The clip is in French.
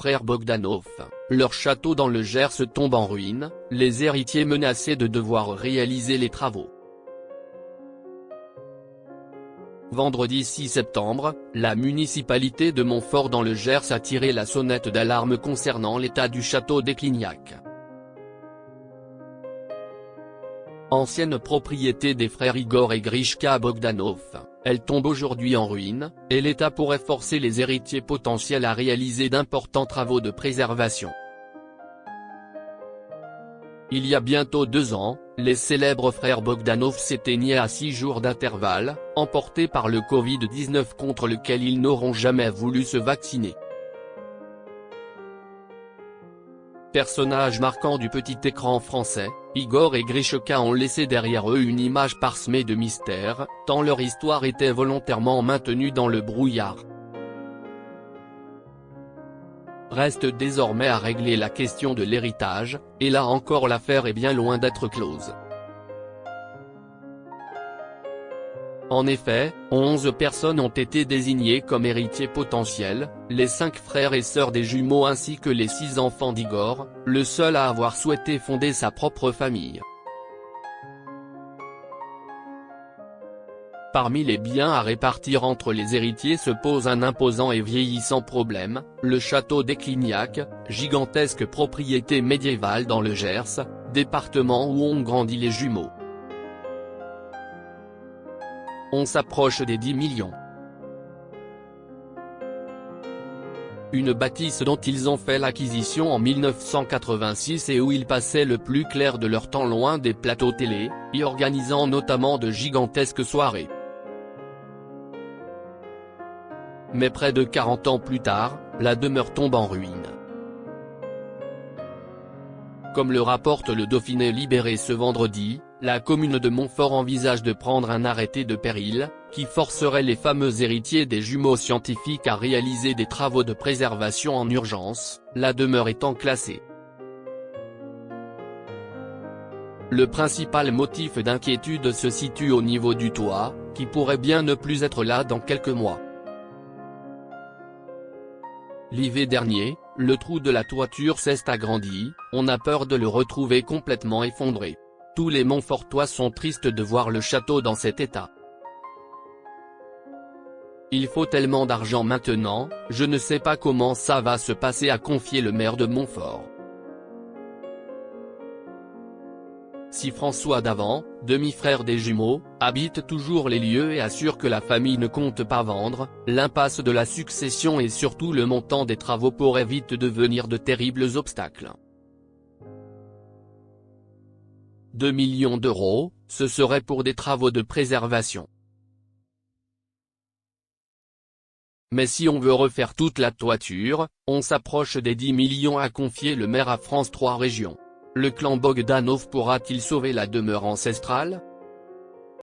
frères Bogdanov, leur château dans le Gers tombe en ruine, les héritiers menacés de devoir réaliser les travaux. Vendredi 6 septembre, la municipalité de Montfort dans le Gers a tiré la sonnette d'alarme concernant l'état du château des Clignac. Ancienne propriété des frères Igor et Grishka Bogdanov, elle tombe aujourd'hui en ruine, et l'État pourrait forcer les héritiers potentiels à réaliser d'importants travaux de préservation. Il y a bientôt 2 ans, les célèbres frères Bogdanov s'éteignaient à 6 jours d'intervalle, emportés par le Covid-19 contre lequel ils n'auront jamais voulu se vacciner. Personnages marquants du petit écran français, Igor et Grishka ont laissé derrière eux une image parsemée de mystères, tant leur histoire était volontairement maintenue dans le brouillard. Reste désormais à régler la question de l'héritage, et là encore l'affaire est bien loin d'être close. En effet, 11 personnes ont été désignées comme héritiers potentiels, les 5 frères et sœurs des jumeaux ainsi que les 6 enfants d'Igor, le seul à avoir souhaité fonder sa propre famille. Parmi les biens à répartir entre les héritiers se pose un imposant et vieillissant problème, le château des Clignac, gigantesque propriété médiévale dans le Gers, département où ont grandi les jumeaux. On s'approche des 10 millions. Une bâtisse dont ils ont fait l'acquisition en 1986 et où ils passaient le plus clair de leur temps loin des plateaux télé, y organisant notamment de gigantesques soirées. Mais près de 40 ans plus tard, la demeure tombe en ruine. Comme le rapporte le Dauphiné Libéré ce vendredi, la commune de Montfort envisage de prendre un arrêté de péril, qui forcerait les fameux héritiers des jumeaux scientifiques à réaliser des travaux de préservation en urgence, la demeure étant classée. Le principal motif d'inquiétude se situe au niveau du toit, qui pourrait bien ne plus être là dans quelques mois. L'hiver dernier, le trou de la toiture s'est agrandi, on a peur de le retrouver complètement effondré. Tous les Montfortois sont tristes de voir le château dans cet état. Il faut tellement d'argent maintenant, je ne sais pas comment ça va se passer, a confié le maire de Montfort. Si François Davant, demi-frère des jumeaux, habite toujours les lieux et assure que la famille ne compte pas vendre, l'impasse de la succession et surtout le montant des travaux pourraient vite devenir de terribles obstacles. 2 millions d'euros, ce serait pour des travaux de préservation. Mais si on veut refaire toute la toiture, on s'approche des 10 millions, a confié le maire à France 3 Régions. Le clan Bogdanov pourra-t-il sauver la demeure ancestrale ?